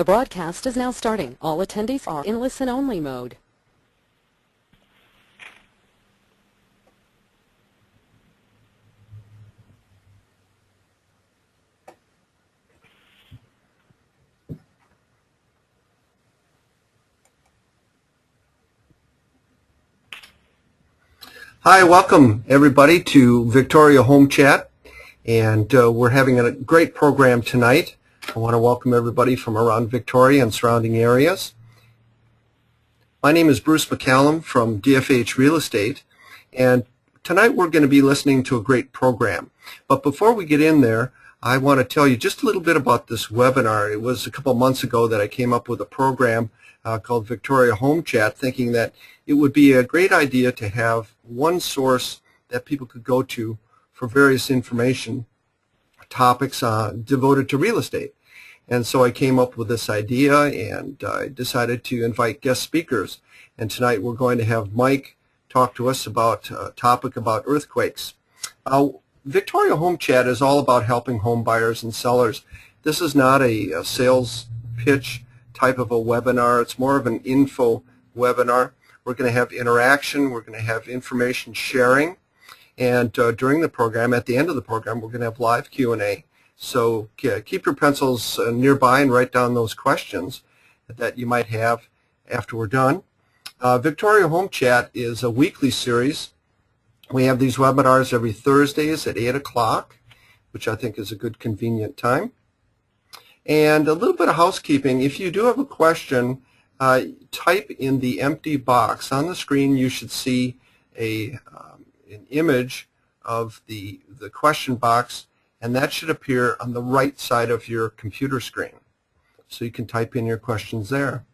The broadcast is now starting. All attendees are in listen-only mode. Hi, welcome everybody to Victoria Home Chat, and we're having a great program tonight. I want to welcome everybody from around Victoria and surrounding areas. My name is Bruce McCallum from DFH Real Estate, and tonight we're going to be listening to a great program. But before we get in there, I want to tell you just a little bit about this webinar. It was a couple months ago that I came up with a program called Victoria Home Chat, thinking that it would be a great idea to have one source that people could go to for various information topics devoted to real estate. And so I came up with this idea, and I decided to invite guest speakers. And tonight we're going to have Mike talk to us about a topic about earthquakes. Victoria Home Chat is all about helping home buyers and sellers. This is not a sales pitch type of a webinar. It's more of an info webinar. We're going to have interaction. We're going to have information sharing. And during the program, at the end of the program, we're going to have live Q&A. So keep your pencils nearby and write down those questions that you might have after we're done. Victoria Home Chat is a weekly series. We have these webinars every Thursdays at 8 o'clock, which I think is a good convenient time. And a little bit of housekeeping. If you do have a question, type in the empty box. On the screen you should see an image of the question box, and that should appear on the right side of your computer screen. So you can type in your questions there.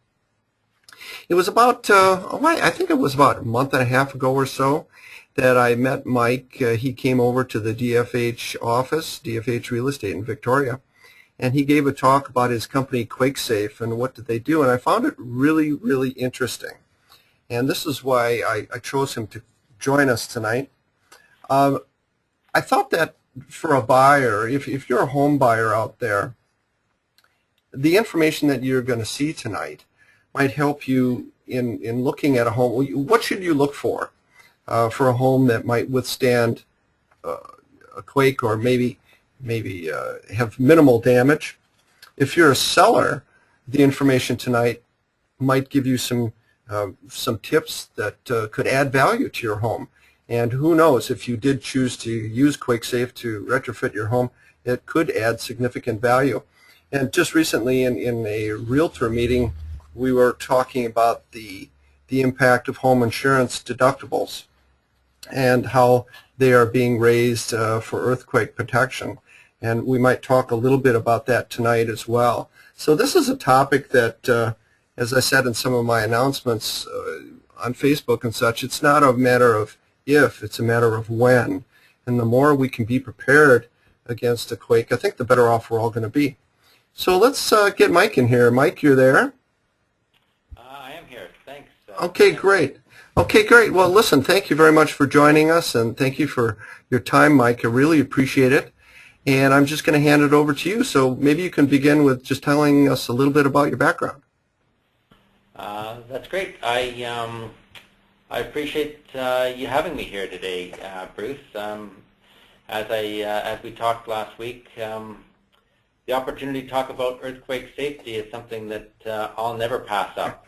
It was about, I think it was about a month and a half ago or so that I met Mike. He came over to the DFH office, DFH Real Estate in Victoria, and he gave a talk about his company QuakeSafe and what did they do, and I found it really, really interesting. And this is why I chose him to join us tonight. I thought that for a buyer, if you're a home buyer out there, the information that you're going to see tonight might help you in looking at a home. What should you look for a home that might withstand a quake or maybe have minimal damage? If you're a seller, the information tonight might give you some tips that could add value to your home. And who knows, if you did choose to use QuakeSafe to retrofit your home, it could add significant value. And just recently in a realtor meeting, we were talking about the impact of home insurance deductibles and how they are being raised for earthquake protection. And we might talk a little bit about that tonight as well. So this is a topic that, as I said in some of my announcements on Facebook and such, it's not a matter of if, it's a matter of when. And the more we can be prepared against a quake, I think the better off we're all going to be. So let's get Mike in here. Mike, you're there? I am here. Thanks. Okay, great. Okay, great. Well, listen, thank you very much for joining us, and thank you for your time, Mike. I really appreciate it. And I'm just going to hand it over to you. So maybe you can begin with just telling us a little bit about your background. That's great. I appreciate you having me here today, Bruce. As we talked last week, the opportunity to talk about earthquake safety is something that I'll never pass up.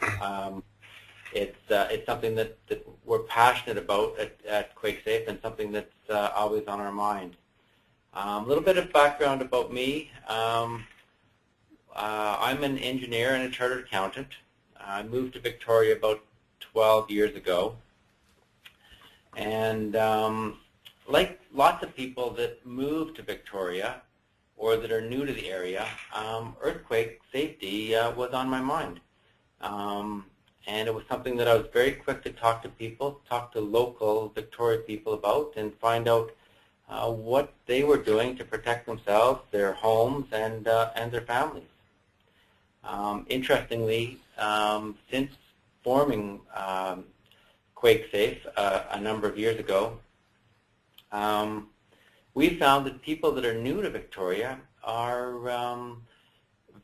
It's something that we're passionate about at QuakeSafe, and something that's always on our mind. A little bit of background about me. I'm an engineer and a chartered accountant. I moved to Victoria about 12 years ago. And like lots of people that move to Victoria or that are new to the area, earthquake safety was on my mind. And it was something that I was very quick to talk to people, talk to local Victoria people about, and find out what they were doing to protect themselves, their homes, and their families. Interestingly, since forming QuakeSafe a number of years ago, we found that people that are new to Victoria are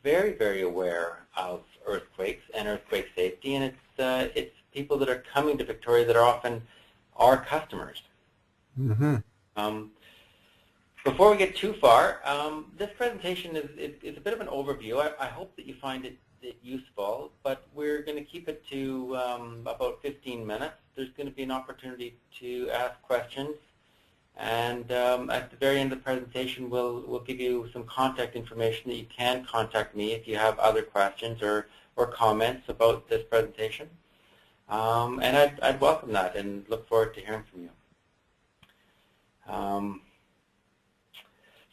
very, very aware of earthquakes and earthquake safety, and it's people that are coming to Victoria that are often our customers. Mm-hmm. Before we get too far, this presentation is a bit of an overview. I hope that you find it useful, but we're going to keep it to about 15 minutes. There's going to be an opportunity to ask questions, and at the very end of the presentation, we'll give you some contact information that you can contact me if you have other questions or comments about this presentation. And I'd welcome that and look forward to hearing from you.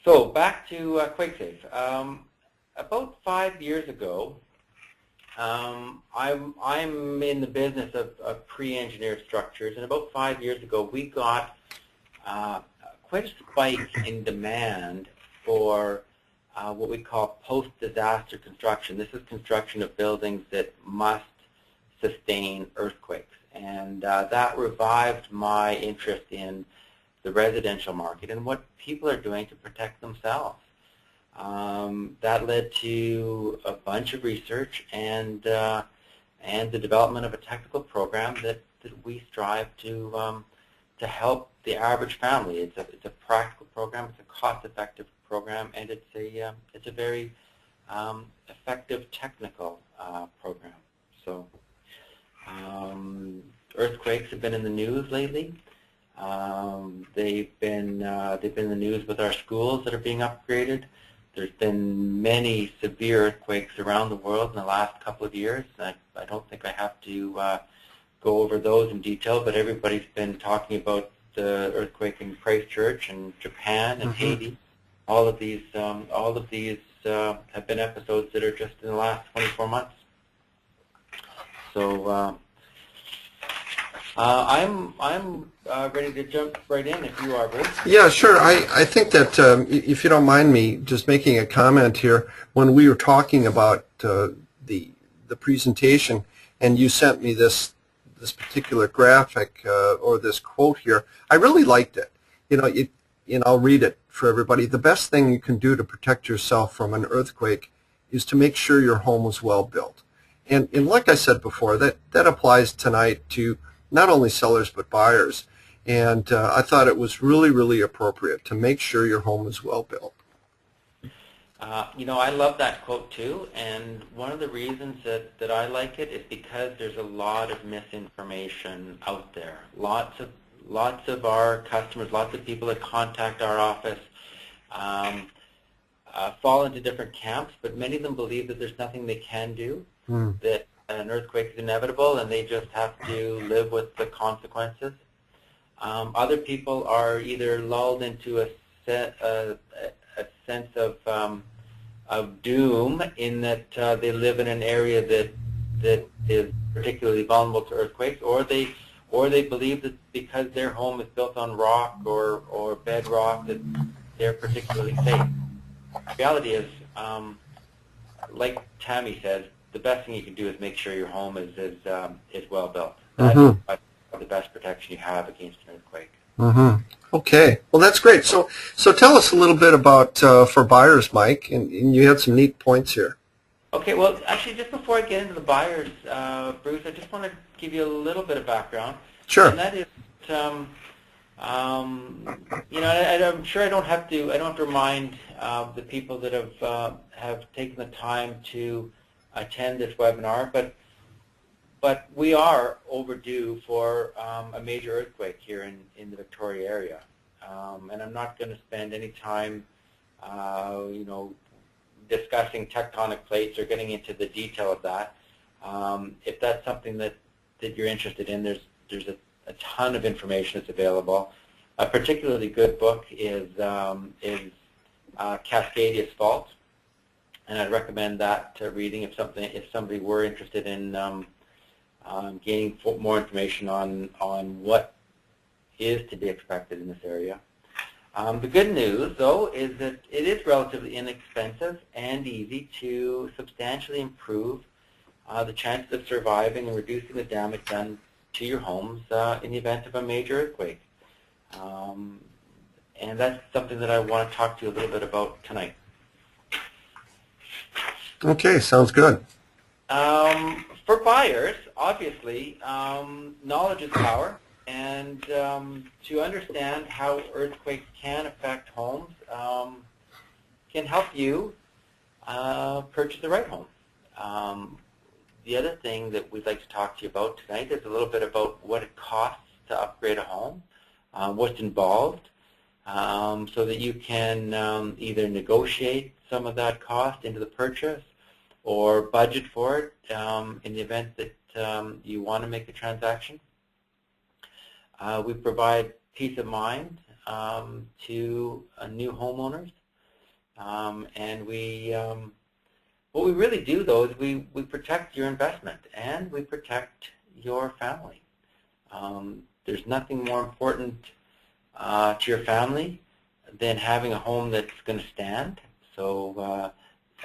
So back to QuakeSafe. About 5 years ago, I'm in the business of pre-engineered structures, and about 5 years ago we got quite a spike in demand for what we call post-disaster construction. This is construction of buildings that must sustain earthquakes, and that revived my interest in the residential market and what people are doing to protect themselves. That led to a bunch of research and the development of a technical program that we strive to help the average family. It's a practical program, it's a cost-effective program, and it's a very effective technical program. So earthquakes have been in the news lately. They've been in the news with our schools that are being upgraded. There's been many severe earthquakes around the world in the last couple of years. I don't think I have to go over those in detail, but everybody's been talking about the earthquake in Christchurch and Japan and Haiti. All of these have been episodes that are just in the last 24 months. So I'm ready to jump right in if you are, Bruce. Yeah, sure. I think that if you don't mind me just making a comment here, when we were talking about the presentation, and you sent me this particular graphic or this quote here, I really liked it. I'll read it for everybody. The best thing you can do to protect yourself from an earthquake is to make sure your home is well built. And like I said before, that applies tonight to not only sellers but buyers. And I thought it was really, really appropriate to make sure your home is well built. I love that quote too, and one of the reasons that I like it is because there's a lot of misinformation out there. Lots of our customers, lots of people that contact our office fall into different camps, but many of them believe that there's nothing they can do, that an earthquake is inevitable and they just have to live with the consequences. Other people are either lulled into a sense of doom in that they live in an area that is particularly vulnerable to earthquakes, or they believe that because their home is built on rock or bedrock that they're particularly safe. The reality is, like Tammy says, the best thing you can do is make sure your home is well built. That's the best protection you have against an earthquake. Okay, well that's great. So tell us a little bit about for buyers, Mike, and you had some neat points here. Okay, well actually just before I get into the buyers, Bruce, I just want to give you a little bit of background. Sure. And that is, I'm sure I don't have to remind the people that have taken the time to attend this webinar, but we are overdue for a major earthquake here in the Victoria area, and I'm not going to spend any time, discussing tectonic plates or getting into the detail of that. If that's something that you're interested in, there's a ton of information that's available. A particularly good book is Cascadia's Fault, and I'd recommend that reading if somebody were interested in gaining more information on what is to be expected in this area. The good news, though, is that it is relatively inexpensive and easy to substantially improve the chances of surviving and reducing the damage done to your homes in the event of a major earthquake. And that's something that I want to talk to you a little bit about tonight. Okay, sounds good. For buyers, obviously, knowledge is power, and to understand how earthquakes can affect homes can help you purchase the right home. The other thing that we'd like to talk to you about tonight is a little bit about what it costs to upgrade a home, what's involved, so that you can either negotiate some of that cost into the purchase or budget for it in the event that you want to make a transaction. We provide peace of mind to new homeowners, and what we really do, though, is we protect your investment and we protect your family. There's nothing more important to your family than having a home that's going to stand. So,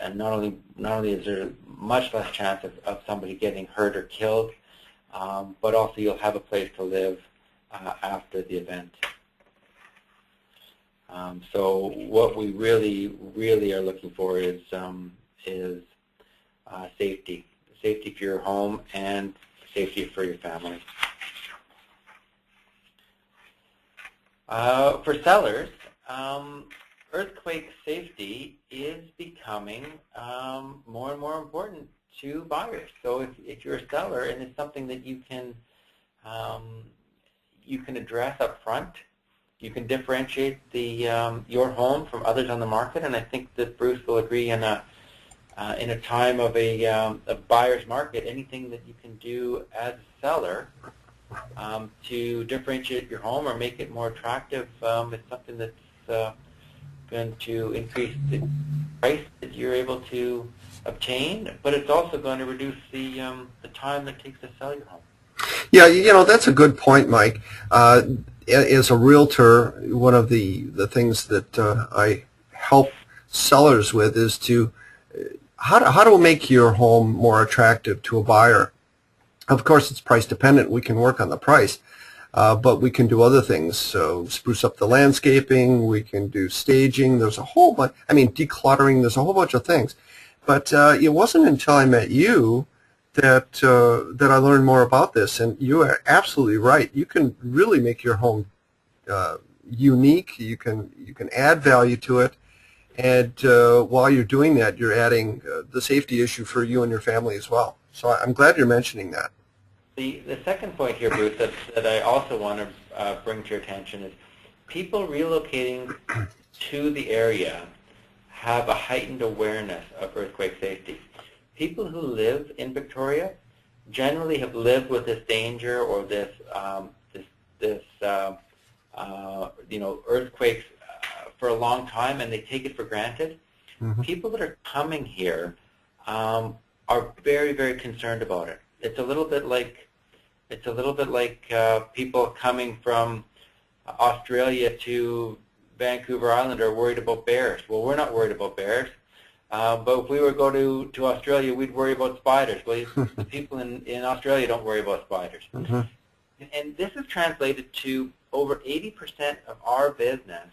and not only is there much less chance of somebody getting hurt or killed, but also you'll have a place to live after the event. So what we really are looking for is safety for your home and safety for your family. For sellers, earthquake safety is becoming more and more important to buyers. So if you're a seller and it's something that you can address up front, you can differentiate your home from others on the market, and I think that Bruce will agree in a time of a buyer's market, anything that you can do as a seller to differentiate your home or make it more attractive is something that's going to increase the price that you're able to obtain, but it's also going to reduce the time it takes to sell your home. Yeah, that's a good point, Mike. As a realtor, one of the things that I help sellers with is to how to make your home more attractive to a buyer. Of course, it's price dependent. We can work on the price, but we can do other things. So spruce up the landscaping. We can do staging. There's a whole bunch. I mean, decluttering. There's a whole bunch of things. But it wasn't until I met you that I learned more about this. And you are absolutely right. You can really make your home unique. You can add value to it. And while you're doing that, you're adding the safety issue for you and your family as well. So I'm glad you're mentioning that. The second point here, Bruce, that I also want to bring to your attention is people relocating to the area have a heightened awareness of earthquake safety. People who live in Victoria generally have lived with this danger or this earthquakes for a long time, and they take it for granted. Mm-hmm. People that are coming here are very, very concerned about it. It's a little bit like people coming from Australia to Vancouver Island are worried about bears. Well, we're not worried about bears, but if we were to go to Australia, we'd worry about spiders. Well, the people in Australia don't worry about spiders. Mm-hmm. And this is translated to over 80% of our business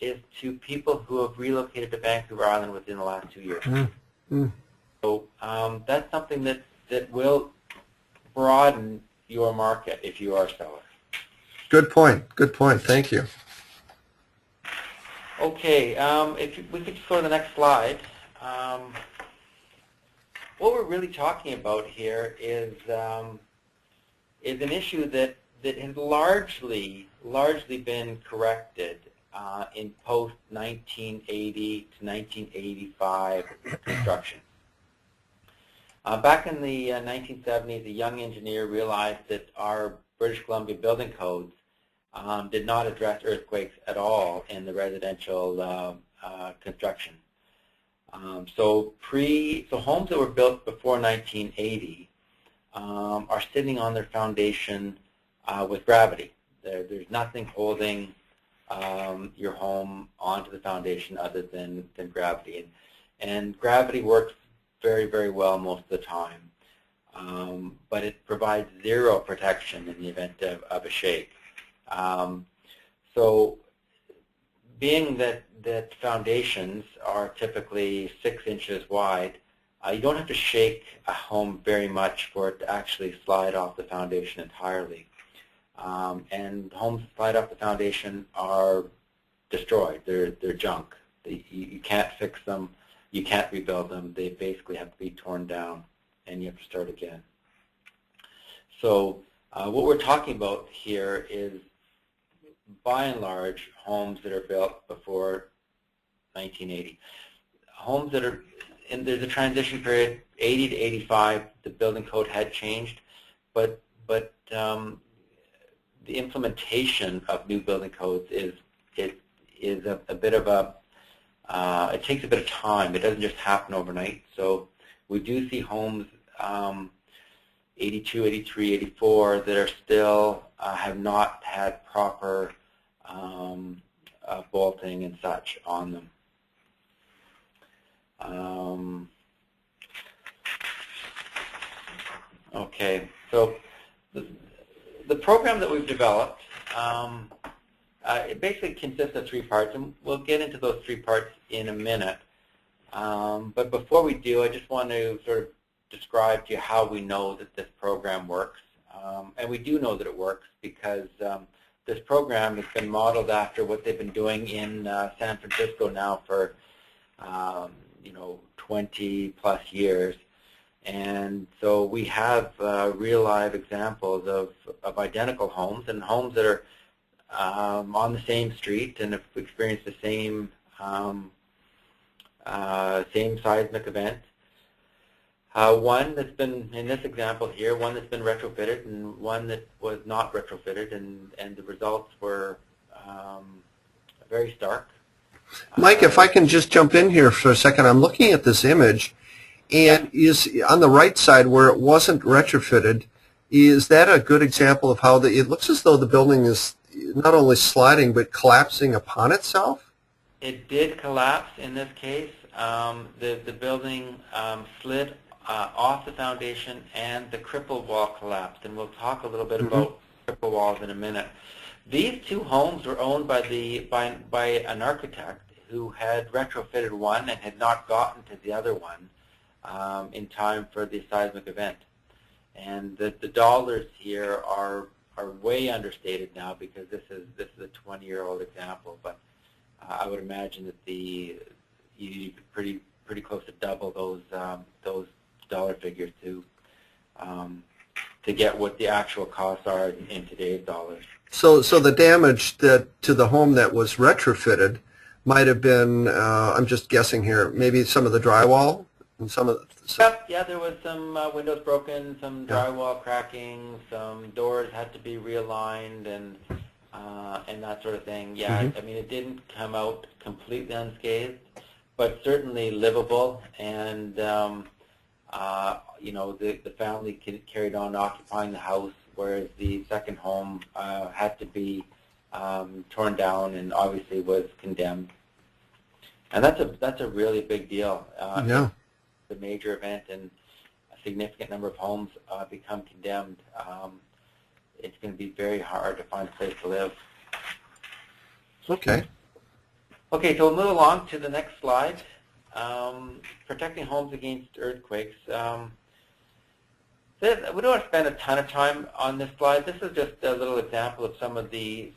is to people who have relocated to Vancouver Island within the last 2 years. Mm-hmm. So that's something that will broaden your market if you are a seller. Good point. Good point. Thank you. Okay, if we could just go to the next slide. What we're really talking about here is an issue that has largely been corrected in post-1980 to 1985 construction. Back in the 1970s, a young engineer realized that our British Columbia building codes did not address earthquakes at all in the residential construction. So homes that were built before 1980 are sitting on their foundation with gravity. There's nothing holding your home onto the foundation other than gravity. And gravity works very, very well most of the time, but it provides zero protection in the event of a shake. So being that foundations are typically 6 inches wide, You don't have to shake a home very much for it to actually slide off the foundation entirely. And homes that slide off the foundation are destroyed. They're junk. You can't fix them. You can't rebuild them. They basically have to be torn down, and you have to start again. So what we're talking about here is, by and large, homes that are built before 1980. Homes that are, and there's a transition period, 80 to 85, the building code had changed, but the implementation of new building codes is a bit of a, it takes a bit of time. It doesn't just happen overnight. So we do see homes 82, 83, 84 that are still have not had proper bolting and such on them. Okay, so the program that we've developed, it basically consists of 3 parts, and we'll get into those 3 parts in a minute. But before we do, I just want to sort of describe to you how we know that this program works. And we do know that it works because this program has been modeled after what they've been doing in San Francisco now for 20 plus years. And so we have real live examples of identical homes, and homes that are on the same street and have experienced the same seismic event. One that's been, in this example here, one that's been retrofitted and one that was not retrofitted, and the results were very stark. Mike, if I can just jump in here for a second, I'm looking at this image, and is on the right side where it wasn't retrofitted, is that a good example of how it looks as though the building is not only sliding but collapsing upon itself? It did collapse in this case. The building slid off the foundation, and the cripple wall collapsed, and we'll talk a little bit about cripple walls in a minute. These 2 homes were owned by an architect who had retrofitted one and had not gotten to the other one in time for the seismic event. And the dollars here are way understated now because this is a 20-year-old example. But I would imagine that you could pretty close to double those dollar figures to get what the actual costs are in today's dollars. So the damage to the home that was retrofitted might have been, I'm just guessing here, maybe some of the drywall and some of the... Yeah, there was some windows broken, some drywall cracking, some doors had to be realigned, and that sort of thing. Yeah, I mean, it didn't come out completely unscathed, but certainly livable, and the family carried on occupying the house, whereas the second home had to be torn down and obviously was condemned. And that's a really big deal. Yeah. It's a major event, and a significant number of homes become condemned. It's going to be very hard to find a place to live. Okay. Okay, so we'll move along to the next slide. Protecting homes against earthquakes. We don't want to spend a ton of time on this slide. This is just a little example of some of the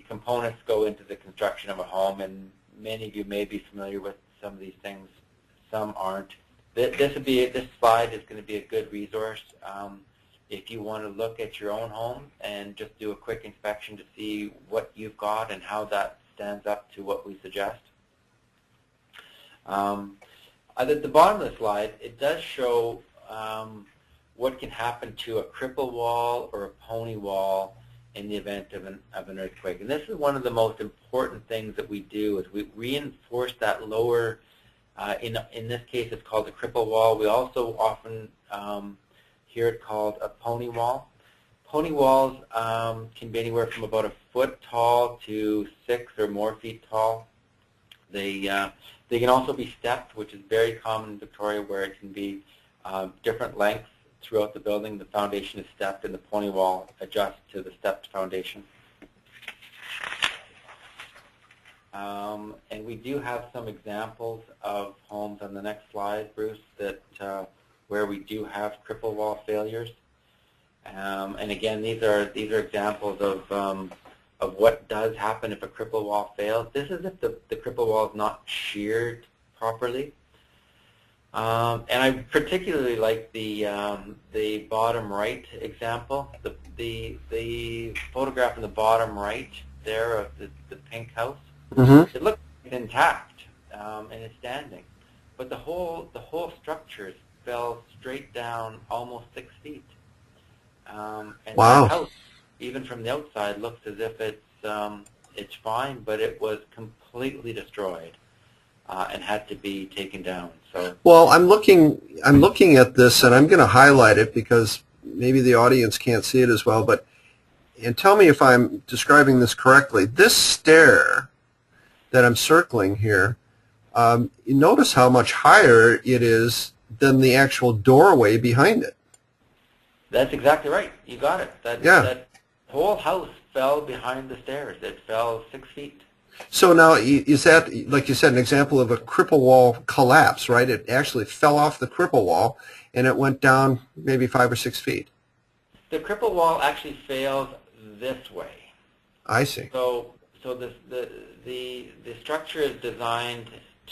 components go into the construction of a home, and many of you may be familiar with some of these things. Some aren't. This slide is going to be a good resource if you want to look at your own home and just do a quick inspection to see what you've got and how that stands up to what we suggest. At the bottom of the slide, it does show what can happen to a cripple wall or a pony wall in the event of an earthquake. And this is one of the most important things that we do, is we reinforce that lower, in this case it's called a cripple wall. We also often hear it called a pony wall. Pony walls can be anywhere from about 1 foot tall to 6 or more feet tall. They can also be stepped, which is very common in Victoria, where it can be different lengths throughout the building. The foundation is stepped, and the pony wall adjusts to the stepped foundation. And we do have some examples of homes on the next slide, Bruce, that where we do have cripple wall failures. And again, these are examples of what does happen if a cripple wall fails. This is if the cripple wall is not sheared properly. And I particularly like the bottom right example, the photograph in the bottom right there of the pink house. Mm-hmm. It looks intact and it's standing, but the whole structure fell straight down almost 6 feet. And Wow. that house, even from the outside, looks as if it's fine, but it was completely destroyed and had to be taken down. So, Well, I'm looking at this, and I'm going to highlight it because maybe the audience can't see it as well. And tell me if I'm describing this correctly. This stair that I'm circling here, you notice how much higher it is than the actual doorway behind it. that's exactly right. You got it. That whole house fell behind the stairs. It fell 6 feet. So now, is that, like you said, an example of a cripple wall collapse, right? It actually fell off the cripple wall, and it went down maybe 5 or 6 feet. The cripple wall actually fails this way. I see. So the structure is designed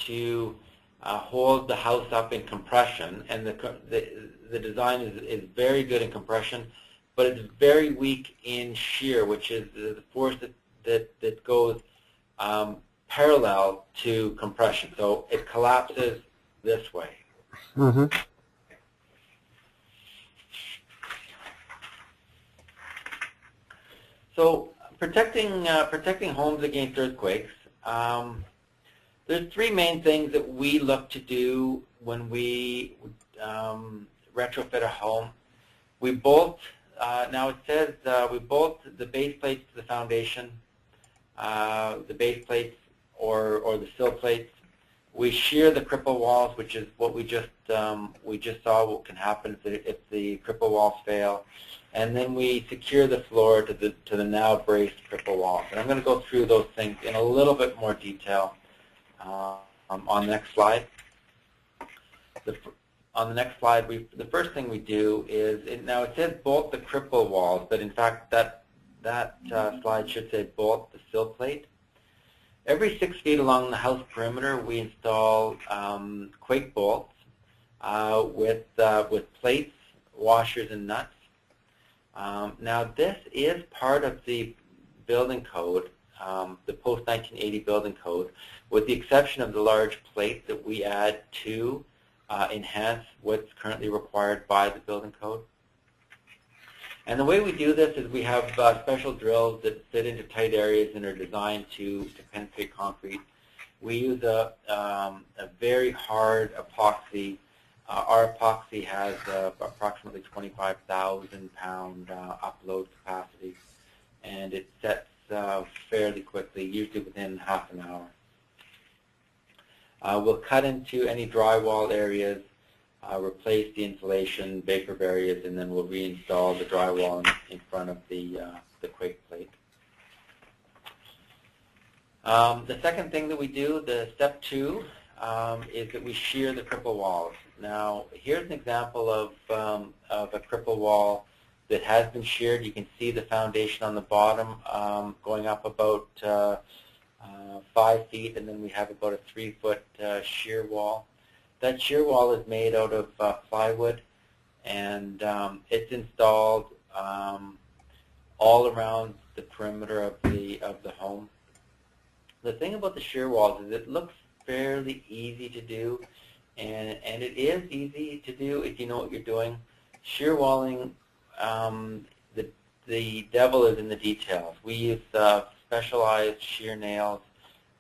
to hold the house up in compression, and the design is very good in compression, but it's very weak in shear, which is the force that goes parallel to compression. So it collapses this way. Mm-hmm. So protecting homes against earthquakes, there's three main things that we look to do when we retrofit a home. We bolt, now it says we bolt the base plates to the foundation, the base plates or the sill plates. We shear the cripple walls, which is what we just saw what can happen if the cripple walls fail. And then we secure the floor to the now braced cripple walls. And I'm going to go through those things in a little bit more detail on the next slide. On the next slide, the first thing we do is, now it says bolt the cripple walls, but in fact that slide should say bolt the sill plate. Every 6 feet along the house perimeter, we install quake bolts with plates, washers, and nuts. Now this is part of the building code, the post-1980 building code, with the exception of the large plate that we add to enhance what's currently required by the building code. And the way we do this is we have special drills that fit into tight areas and are designed to penetrate concrete. We use a very hard epoxy. Our epoxy has approximately 25,000 pound upload capacity, and it sets fairly quickly, usually within half an hour. We'll cut into any drywall areas, replace the insulation, vapor barriers, and then we'll reinstall the drywall in front of the quake plate. The second thing that we do, the step 2, is that we shear the cripple walls. Now, here's an example of a cripple wall that has been sheared. You can see the foundation on the bottom going up about 5 feet, and then we have about a 3-foot shear wall. That shear wall is made out of plywood, and it's installed all around the perimeter of the home. The thing about the shear walls is it looks fairly easy to do, and it is easy to do if you know what you're doing. Shear walling, the devil is in the details. We use specialized shear nails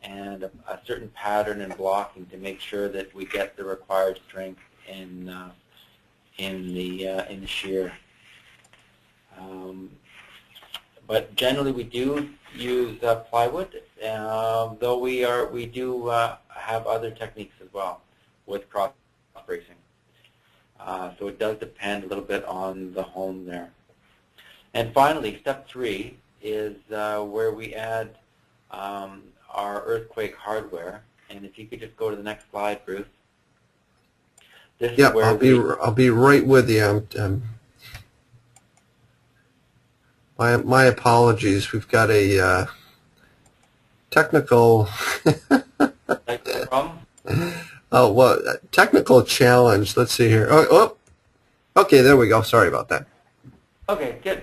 and a certain pattern and blocking to make sure that we get the required strength in the shear. But generally, we do use plywood, though we do have other techniques as well with cross bracing. So it does depend a little bit on the home there. And finally, step 3 is where we add our earthquake hardware. And if you could just go to the next slide, Bruce. This is Yep, where I'll be right with you. My apologies. We've got a technical problem. oh well, technical challenge. Let's see here. Okay, there we go. Sorry about that. Okay, good.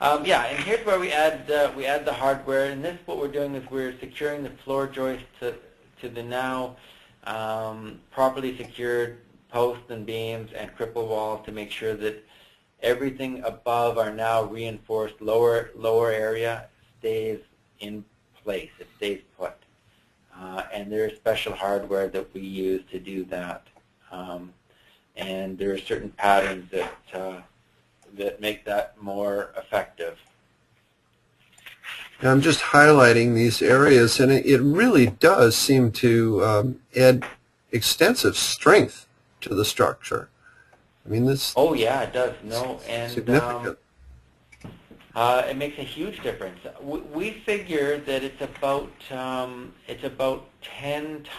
Yeah, and here's where we add the hardware. And this, what we're doing is we're securing the floor joist to the now properly secured posts and beams and cripple walls to make sure that everything above our now reinforced lower area stays in place. It stays put. And there is special hardware that we use to do that. And there are certain patterns that make that more effective. I'm just highlighting these areas, and it really does seem to add extensive strength to the structure. I mean, this. Oh yeah, it does. No, and significant. It makes a huge difference. We figure that it's about 10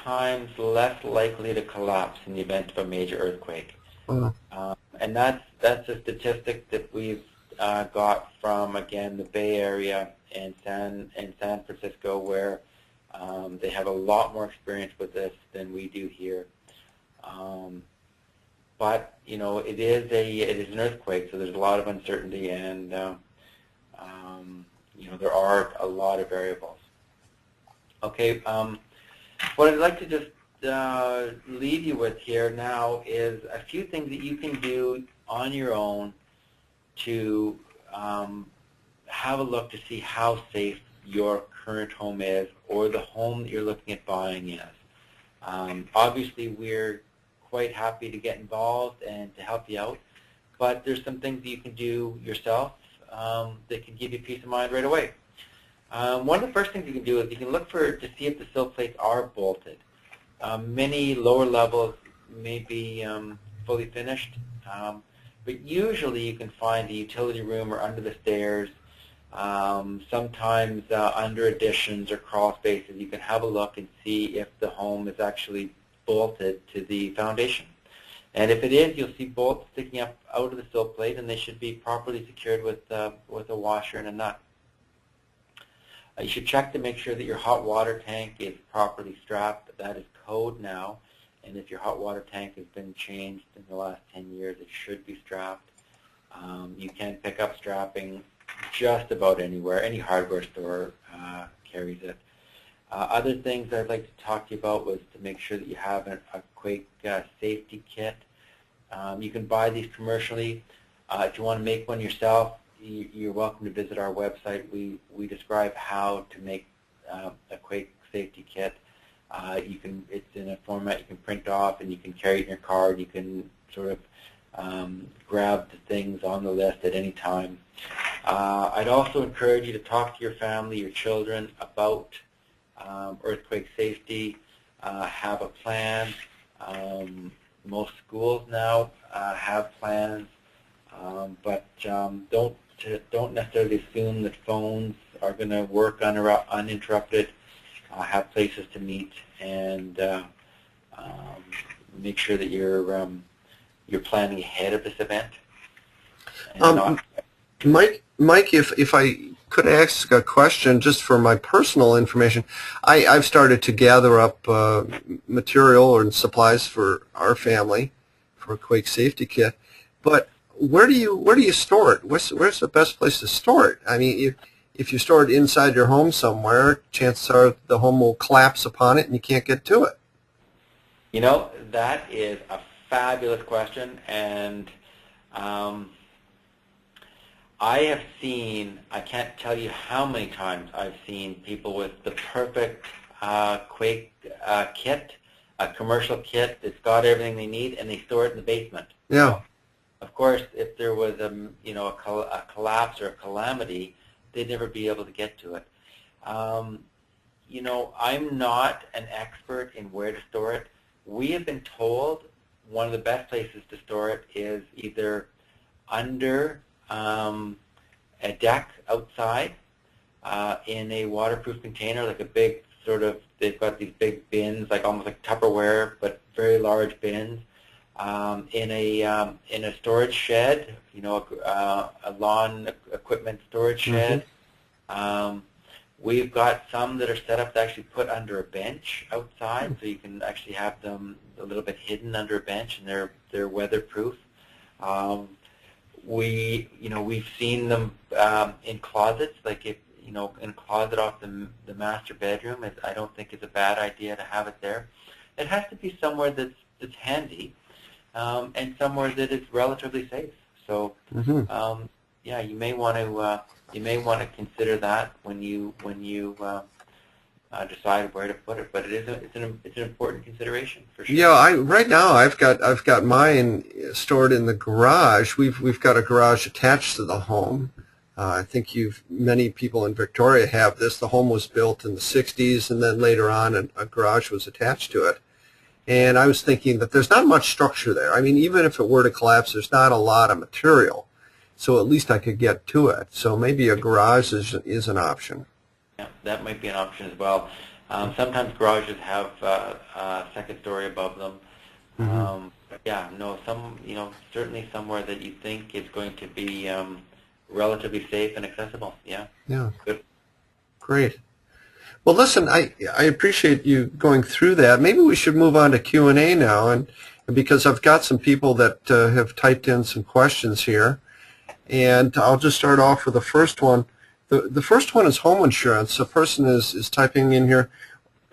times less likely to collapse in the event of a major earthquake. Oh. And that's a statistic that we've got from, again, the Bay Area and San Francisco, where they have a lot more experience with this than we do here. But you know, it is an earthquake, so there's a lot of uncertainty, and you know, there are a lot of variables. Okay, what I'd like to just leave you with here now is a few things that you can do on your own to have a look to see how safe your current home is, or the home that you're looking at buying is. Obviously, we're quite happy to get involved and to help you out, but there's some things that you can do yourself that can give you peace of mind right away. One of the first things you can do is you can look to see if the sill plates are bolted. Many lower levels may be fully finished, but usually you can find a utility room or under the stairs, sometimes under additions or crawl spaces. You can have a look and see if the home is actually bolted to the foundation. And if it is, you'll see bolts sticking up out of the sill plate, and they should be properly secured with a washer and a nut. You should check to make sure that your hot water tank is properly strapped. That is code now, and if your hot water tank has been changed in the last 10 years, it should be strapped. You can pick up strapping just about anywhere. Any hardware store carries it. Other things I'd like to talk to you about was to make sure that you have a quake safety kit. You can buy these commercially. If you want to make one yourself, you're welcome to visit our website. We describe how to make a quake safety kit. It's in a format you can print off, and you can carry it in your car. You can sort of grab the things on the list at any time. I'd also encourage you to talk to your family, your children, about earthquake safety. Have a plan. Most schools now have plans, but don't necessarily assume that phones are going to work uninterrupted. Have places to meet, and make sure that you're planning ahead of this event. Mike, if I could ask a question just for my personal information, I've started to gather up material and supplies for our family for a quake safety kit. But where do you store it? Where's the best place to store it? I mean, if you store it inside your home somewhere, chances are the home will collapse upon it and you can't get to it. You know, that is a fabulous question, and I have seen, I can't tell you how many times I've seen people with the perfect quake kit, a commercial kit that's got everything they need, and they store it in the basement. Yeah. Of course, if there was a collapse or a calamity, they'd never be able to get to it. You know, I'm not an expert in where to store it. We have been told one of the best places to store it is either under a deck outside in a waterproof container, like a big they've got these big bins, like almost like Tupperware, but very large bins. In a storage shed, a lawn equipment storage shed. We've got some that are set up to actually put under a bench outside, so you can actually have them a little bit hidden under a bench, and they're weatherproof. We've seen them in closets, like in a closet off the master bedroom. I don't think it's a bad idea to have it there. It has to be somewhere that's handy, and somewhere that is relatively safe. So, yeah, you may want to consider that when you decide where to put it. But it's an important consideration for sure. Yeah, right now I've got mine stored in the garage. We've got a garage attached to the home. I think many people in Victoria have this. The home was built in the 60s, and then later on a garage was attached to it. And I was thinking that there's not much structure there. I mean, even if it were to collapse, there's not a lot of material. So at least I could get to it. So maybe a garage is an option. Yeah, that might be an option as well. Sometimes garages have a second story above them. Yeah, no, certainly somewhere that you think is going to be relatively safe and accessible. Yeah. Yeah. Good. Great. Well, listen, I appreciate you going through that. Maybe we should move on to Q&A now, and because I've got some people that have typed in some questions here, and I'll just start off with the first one. The first one is home insurance. A person is typing in here,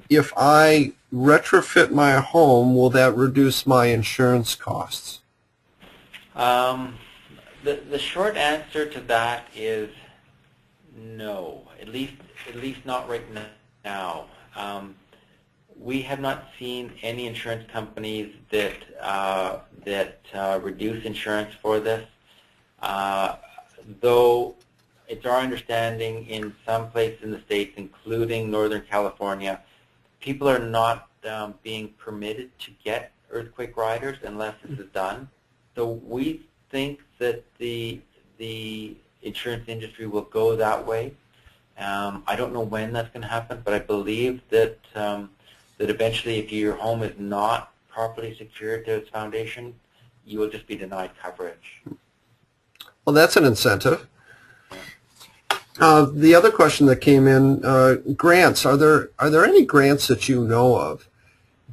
if I retrofit my home, will that reduce my insurance costs? The short answer to that is no, at least not right now. We have not seen any insurance companies that reduce insurance for this, though it's our understanding in some places in the States, including Northern California, people are not being permitted to get earthquake riders unless this is done. So we think that the insurance industry will go that way. I don't know when that's going to happen, but I believe that that eventually, if your home is not properly secured to its foundation, you will just be denied coverage. Well, that's an incentive. The other question that came in, grants. Are there any grants that you know of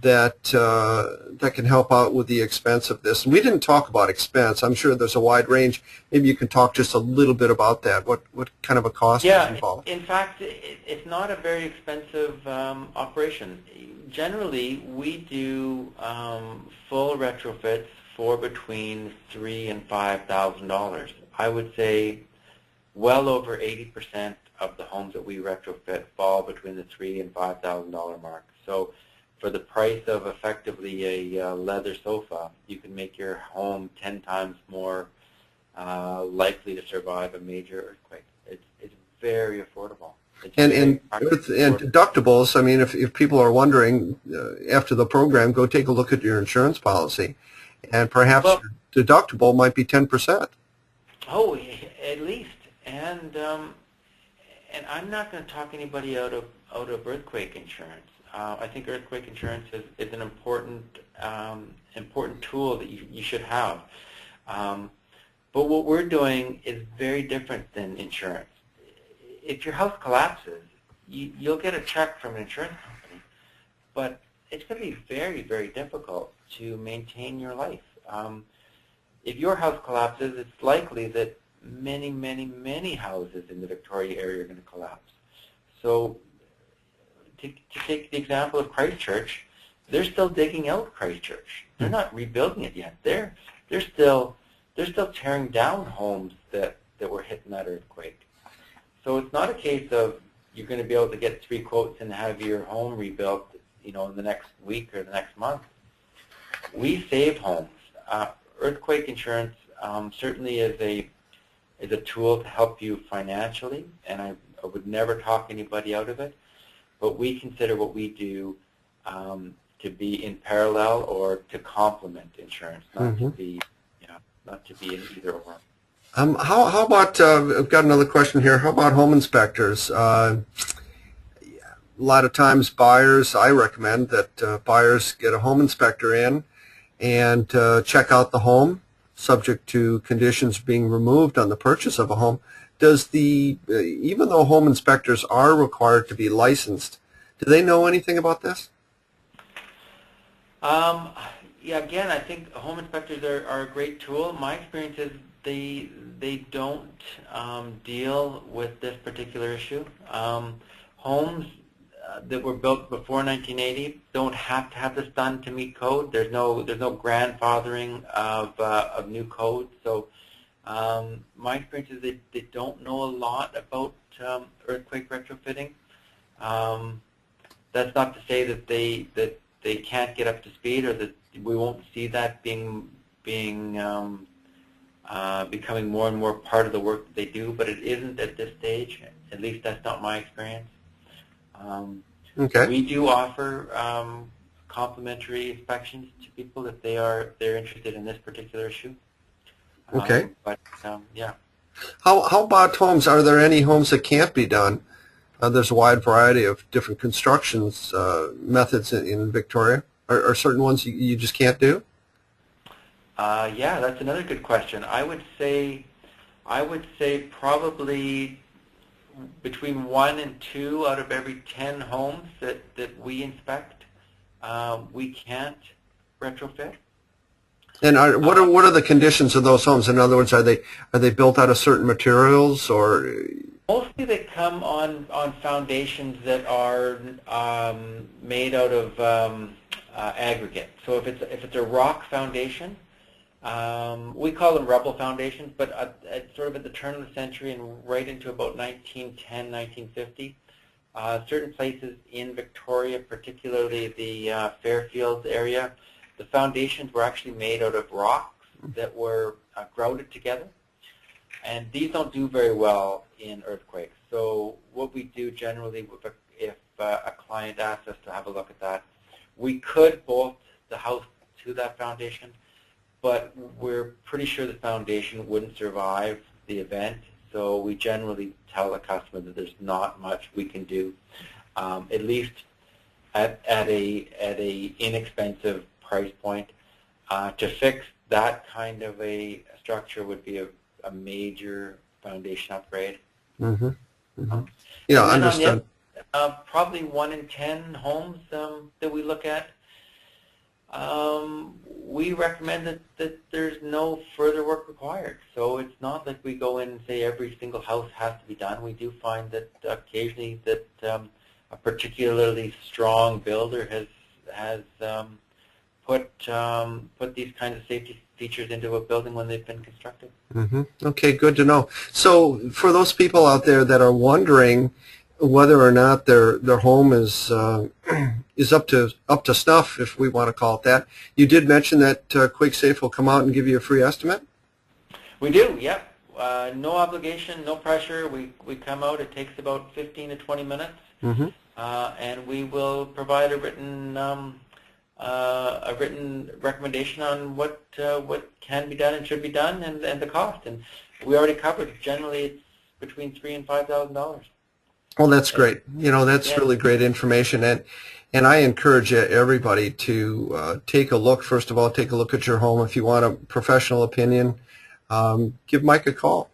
that can help out with the expense of this? And we didn't talk about expense. I'm sure there's a wide range. Maybe you can talk just a little bit about that. What kind of a cost is involved? In fact, it's not a very expensive operation. Generally, we do full retrofits for between $3,000 and $5,000. I would say well over 80% of the homes that we retrofit fall between the $3,000 and $5,000 mark. So for the price of effectively a leather sofa, you can make your home 10 times more likely to survive a major earthquake. It's very affordable. And deductibles, I mean, if people are wondering, after the program, go take a look at your insurance policy. And perhaps your deductible might be 10%. Oh, at least. And I'm not going to talk anybody out of earthquake insurance. I think earthquake insurance is an important tool that you should have. But what we're doing is very different than insurance. If your house collapses, you'll get a check from an insurance company, but it's going to be very, very difficult to maintain your life. If your house collapses, it's likely that many, many, many houses in the Victoria area are going to collapse. So to take the example of Christchurch, they're still digging out Christchurch. They're not rebuilding it yet. They're still tearing down homes that were hit in that earthquake. So it's not a case of you're going to be able to get 3 quotes and have your home rebuilt, in the next week or the next month. We save homes. Earthquake insurance certainly is a tool to help you financially, and I would never talk anybody out of it. But we consider what we do to be in parallel or to complement insurance, not to be, not to be an either or. How about, I've got another question here. How about home inspectors? lot of times buyers, I recommend that buyers get a home inspector in and check out the home, subject to conditions being removed on the purchase of a home. Does even though home inspectors are required to be licensed, do they know anything about this? Yeah, again, I think home inspectors are a great tool. My experience is they don't deal with this particular issue. Homes that were built before 1980 don't have to have this done to meet code. There's no grandfathering of new code. So my experience is they don't know a lot about earthquake retrofitting. That's not to say that they can't get up to speed, or that we won't see that becoming more and more part of the work that they do, but it isn't at this stage. At least that's not my experience. Okay. We do offer complimentary inspections to people if they're interested in this particular issue. Okay. Yeah. How about homes? Are there any homes that can't be done? There's a wide variety of different constructions methods in Victoria. Are certain ones you just can't do? Yeah, that's another good question. I would say probably between 1 and 2 out of every 10 homes that we inspect, we can't retrofit. And what are the conditions of those homes? In other words, are they built out of certain materials, or? Mostly they come on foundations that are made out of aggregate. So if it's a rock foundation, we call them rubble foundations, but sort of at the turn of the century and right into about 1910, 1950, certain places in Victoria, particularly the Fairfields area, the foundations were actually made out of rocks that were grouted together. And these don't do very well in earthquakes. So what we do generally, if a client asks us to have a look at that, we could bolt the house to that foundation, but we're pretty sure the foundation wouldn't survive the event. So we generally tell the customer that there's not much we can do, at least at a inexpensive price point. To fix that kind of a structure would be a major foundation upgrade. Mm-hmm. Mm-hmm. Yeah, understood. Probably 1 in 10 homes that we look at, we recommend that there's no further work required. So it's not like we go in and say every single house has to be done. We do find that occasionally that a particularly strong builder has put these kinds of safety features into a building when they've been constructed. Mm-hmm. Okay, good to know. So for those people out there that are wondering whether or not their home is up to snuff, if we want to call it that, you did mention that QuakeSafe will come out and give you a free estimate? We do, yep. No obligation, no pressure. We come out. It takes about 15 to 20 minutes, mm-hmm. And we will provide a written recommendation on what can be done and should be done, and the cost. And we already covered. Generally, it's between $3,000 and $5,000. Well, that's great. You know, that's really great information, and I encourage everybody to take a look. First of all, take a look at your home. If you want a professional opinion, give Mike a call.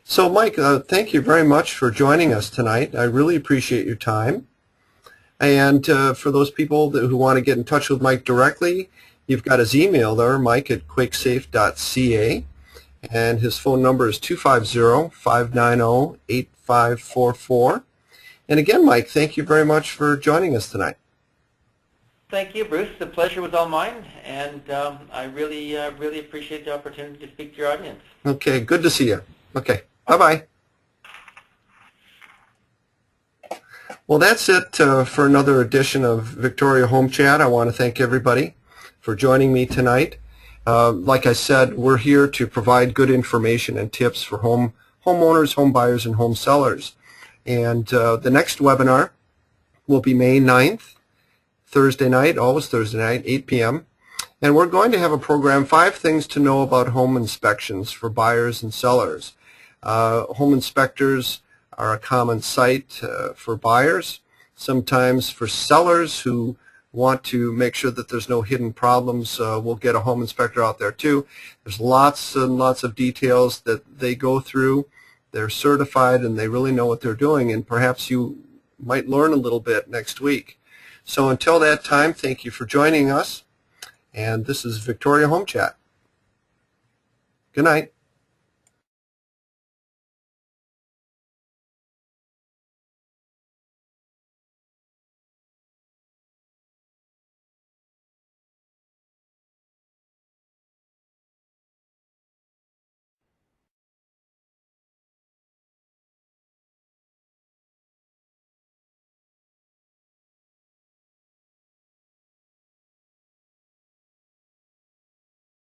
So, Mike, thank you very much for joining us tonight. I really appreciate your time. And for those people who want to get in touch with Mike directly, you've got his email there, mike@quakesafe.ca, and his phone number is 250-590-8544. And again, Mike, thank you very much for joining us tonight. Thank you, Bruce. The pleasure was all mine, and I really appreciate the opportunity to speak to your audience. Okay, good to see you. Okay, bye-bye. Well, that's it for another edition of Victoria Home Chat. I want to thank everybody for joining me tonight. Like I said, we're here to provide good information and tips for homeowners, home buyers, and home sellers. And the next webinar will be May 9th, Thursday night, always Thursday night, 8 p.m. And we're going to have a program, 5 things to know about home inspections for buyers and sellers. Home inspectors are a common sight for buyers. Sometimes for sellers who want to make sure that there's no hidden problems, we'll get a home inspector out there too. There's lots and lots of details that they go through. They're certified and they really know what they're doing, and perhaps you might learn a little bit next week. So until that time, thank you for joining us, and this is Victoria Home Chat. Good night.